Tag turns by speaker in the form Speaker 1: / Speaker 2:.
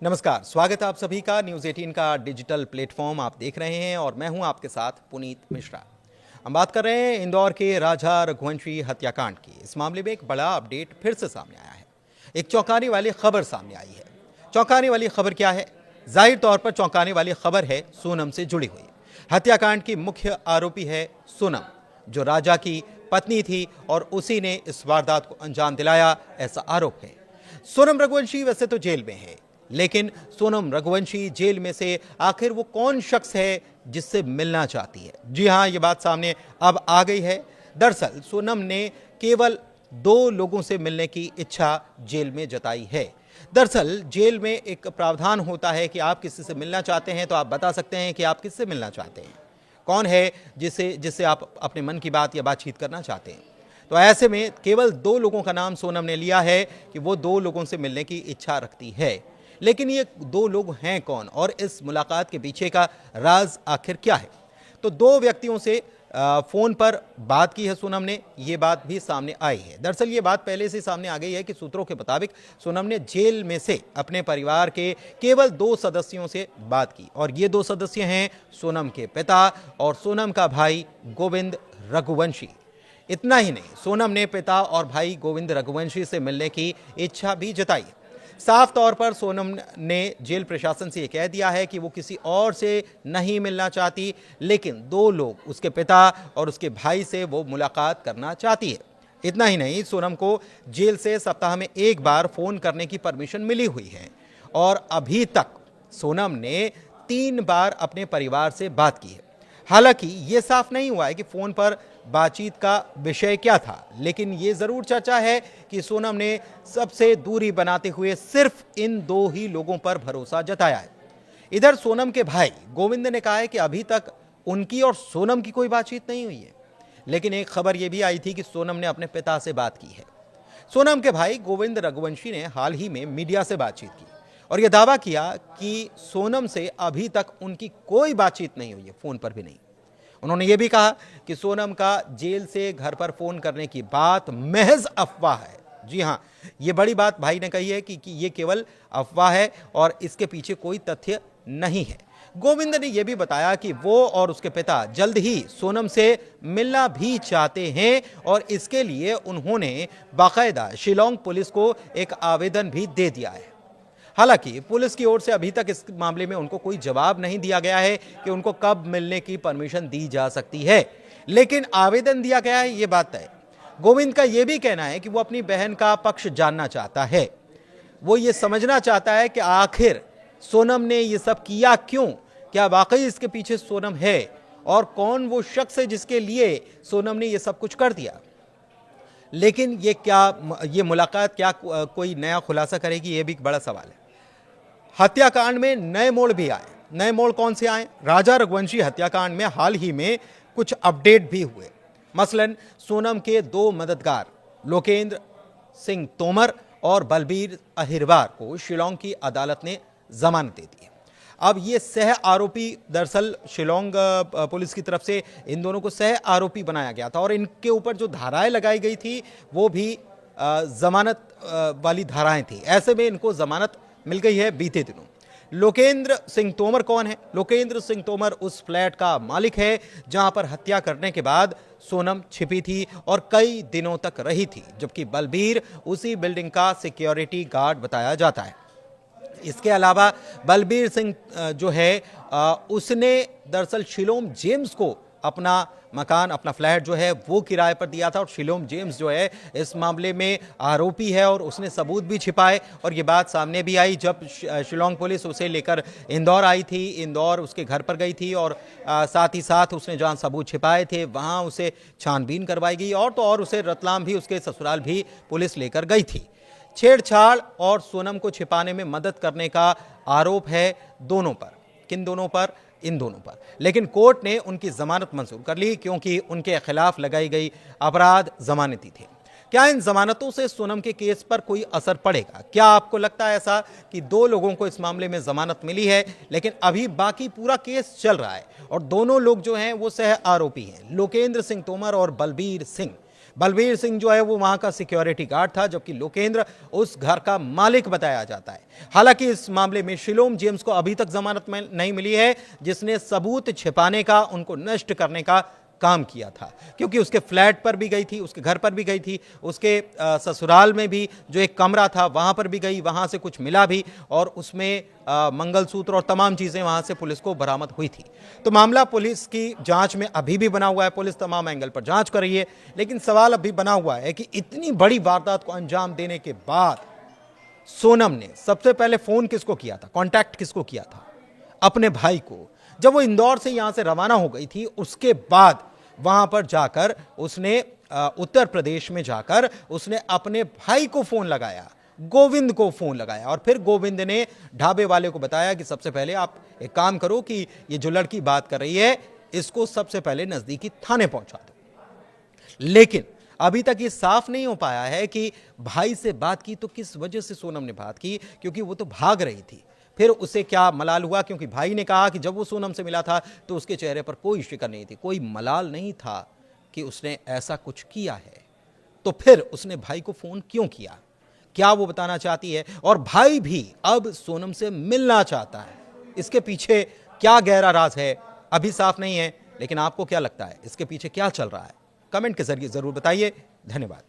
Speaker 1: नमस्कार, स्वागत है आप सभी का न्यूज़ 18 का डिजिटल प्लेटफॉर्म आप देख रहे हैं और मैं हूं आपके साथ पुनीत मिश्रा। हम बात कर रहे हैं इंदौर के राजा रघुवंशी हत्याकांड की। इस मामले में एक बड़ा अपडेट फिर से सामने आया है। एक चौंकाने वाली खबर सामने आई है। चौंकाने वाली खबर क्या है? जाहिर तौर पर चौंकाने वाली खबर है सोनम से जुड़ी हुई। हत्याकांड की मुख्य आरोपी है सोनम, जो राजा की पत्नी थी और उसी ने इस वारदात को अंजाम दिलाया, ऐसा आरोप है। सोनम रघुवंशी वैसे तो जेल में है, लेकिन सोनम रघुवंशी जेल में से आखिर वो कौन शख्स है जिससे मिलना चाहती है? जी हां, ये बात सामने अब आ गई है। दरअसल सोनम ने केवल 2 लोगों से मिलने की इच्छा जेल में जताई है। दरअसल जेल में एक प्रावधान होता है कि आप किसी से मिलना चाहते हैं तो आप बता सकते हैं कि आप किससे मिलना चाहते हैं, कौन है जिससे आप अपने मन की बात या बातचीत करना चाहते हैं। तो ऐसे में केवल 2 लोगों का नाम सोनम ने लिया है कि वो 2 लोगों से मिलने की इच्छा रखती है। लेकिन ये 2 लोग हैं कौन और इस मुलाकात के पीछे का राज आखिर क्या है? तो 2 व्यक्तियों से फोन पर बात की है सोनम ने, ये बात भी सामने आई है। दरअसल ये बात पहले से सामने आ गई है कि सूत्रों के मुताबिक सोनम ने जेल में से अपने परिवार के केवल 2 सदस्यों से बात की और ये 2 सदस्य हैं सोनम के पिता और सोनम का भाई गोविंद रघुवंशी। इतना ही नहीं, सोनम ने पिता और भाई गोविंद रघुवंशी से मिलने की इच्छा भी जताई। साफ तौर पर सोनम ने जेल प्रशासन से यह कह दिया है कि वो किसी और से नहीं मिलना चाहती, लेकिन 2 लोग, उसके पिता और उसके भाई से वो मुलाकात करना चाहती है। इतना ही नहीं, सोनम को जेल से सप्ताह में 1 बार फोन करने की परमिशन मिली हुई है और अभी तक सोनम ने 3 बार अपने परिवार से बात की है। हालांकि ये साफ नहीं हुआ है कि फोन पर बातचीत का विषय क्या था, लेकिन ये जरूर चर्चा है कि सोनम ने सबसे दूरी बनाते हुए सिर्फ इन 2 ही लोगों पर भरोसा जताया है। इधर सोनम के भाई गोविंद ने कहा है कि अभी तक उनकी और सोनम की कोई बातचीत नहीं हुई है, लेकिन एक खबर यह भी आई थी कि सोनम ने अपने पिता से बात की है। सोनम के भाई गोविंद रघुवंशी ने हाल ही में मीडिया से बातचीत की और यह दावा किया कि सोनम से अभी तक उनकी कोई बातचीत नहीं हुई है, फोन पर भी नहीं। उन्होंने यह भी कहा कि सोनम का जेल से घर पर फोन करने की बात महज अफवाह है। जी हां, यह बड़ी बात भाई ने कही है कि यह केवल अफवाह है और इसके पीछे कोई तथ्य नहीं है। गोविंद ने यह भी बताया कि वो और उसके पिता जल्द ही सोनम से मिलना भी चाहते हैं और इसके लिए उन्होंने बाकायदा शिलोंग पुलिस को एक आवेदन भी दे दिया है। हालांकि पुलिस की ओर से अभी तक इस मामले में उनको कोई जवाब नहीं दिया गया है कि उनको कब मिलने की परमिशन दी जा सकती है, लेकिन आवेदन दिया गया है, ये बात है। गोविंद का यह भी कहना है कि वो अपनी बहन का पक्ष जानना चाहता है। वो ये समझना चाहता है कि आखिर सोनम ने ये सब किया क्यों, क्या वाकई इसके पीछे सोनम है और कौन वो शख्स है जिसके लिए सोनम ने ये सब कुछ कर दिया। लेकिन ये मुलाकात क्या कोई नया खुलासा करेगी, ये भी एक बड़ा सवाल है। हत्याकांड में नए मोड़ भी आए। नए मोड़ कौन से आए? राजा रघुवंशी हत्याकांड में हाल ही में कुछ अपडेट भी हुए। मसलन सोनम के 2 मददगार लोकेंद्र सिंह तोमर और बलबीर अहिरवार को शिलोंग की अदालत ने जमानत दे दी है। अब ये सह आरोपी, दरअसल शिलोंग पुलिस की तरफ से इन दोनों को सह आरोपी बनाया गया था और इनके ऊपर जो धाराएं लगाई गई थी वो भी जमानत वाली धाराएं थी। ऐसे में इनको जमानत मिल गई है बीते दिनों। लोकेंद्र सिंह तोमर कौन है? लोकेंद्र सिंह तोमर उस फ्लैट का मालिक है जहां पर हत्या करने के बाद सोनम छिपी थी और कई दिनों तक रही थी, जबकि बलबीर उसी बिल्डिंग का सिक्योरिटी गार्ड बताया जाता है। इसके अलावा बलबीर सिंह जो है उसने दरअसल शिलोम जेम्स को अपना मकान, अपना फ्लैट जो है वो किराए पर दिया था और शिलोम जेम्स जो है इस मामले में आरोपी है और उसने सबूत भी छिपाए। और ये बात सामने भी आई जब शिलोंग पुलिस उसे लेकर इंदौर आई थी। इंदौर उसके घर पर गई थी और साथ ही साथ उसने जहां सबूत छिपाए थे वहां उसे छानबीन करवाई गई और तो और उसे रतलाम भी, उसके ससुराल भी पुलिस लेकर गई थी। छेड़छाड़ और सोनम को छिपाने में मदद करने का आरोप है दोनों पर। किन दोनों पर? इन दोनों पर। लेकिन कोर्ट ने उनकी जमानत मंजूर कर ली क्योंकि उनके खिलाफ लगाई गई अपराध जमानती थे। क्या इन जमानतों से सोनम के केस पर कोई असर पड़ेगा? क्या आपको लगता है ऐसा कि 2 लोगों को इस मामले में जमानत मिली है, लेकिन अभी बाकी पूरा केस चल रहा है और दोनों लोग जो हैं वो सह आरोपी हैं, लोकेंद्र सिंह तोमर और बलबीर सिंह। बलबीर सिंह जो है वो वहां का सिक्योरिटी गार्ड था, जबकि लोकेंद्र उस घर का मालिक बताया जाता है। हालांकि इस मामले में शिलोम जेम्स को अभी तक जमानत नहीं मिली है, जिसने सबूत छिपाने का, उनको नष्ट करने का काम किया था, क्योंकि उसके फ्लैट पर भी गई थी, उसके घर पर भी गई थी, उसके ससुराल में भी जो एक कमरा था वहां पर भी गई, वहां से कुछ मिला भी और उसमें मंगलसूत्र और तमाम चीजें वहां से पुलिस को बरामद हुई थी। तो मामला पुलिस की जांच में अभी भी बना हुआ है, पुलिस तमाम एंगल पर जांच कर रही है, लेकिन सवाल अभी बना हुआ है कि इतनी बड़ी वारदात को अंजाम देने के बाद सोनम ने सबसे पहले फोन किसको किया था, कांटेक्ट किसको किया था? अपने भाई को। जब वो इंदौर से यहां से रवाना हो गई थी, उसके बाद वहां पर जाकर उसने उत्तर प्रदेश में जाकर उसने अपने भाई को फोन लगाया, गोविंद को फोन लगाया, और फिर गोविंद ने ढाबे वाले को बताया कि सबसे पहले आप एक काम करो कि ये जो लड़की बात कर रही है इसको सबसे पहले नजदीकी थाने पहुंचा दो। लेकिन अभी तक ये साफ नहीं हो पाया है कि भाई से बात की तो किस वजह से सोनम ने बात की, क्योंकि वो तो भाग रही थी। फिर उसे क्या मलाल हुआ, क्योंकि भाई ने कहा कि जब वो सोनम से मिला था तो उसके चेहरे पर कोई शिकन नहीं थी, कोई मलाल नहीं था कि उसने ऐसा कुछ किया है। तो फिर उसने भाई को फोन क्यों किया, क्या वो बताना चाहती है? और भाई भी अब सोनम से मिलना चाहता है, इसके पीछे क्या गहरा राज है अभी साफ नहीं है। लेकिन आपको क्या लगता है इसके पीछे क्या चल रहा है? कमेंट के जरिए जरूर बताइए। धन्यवाद।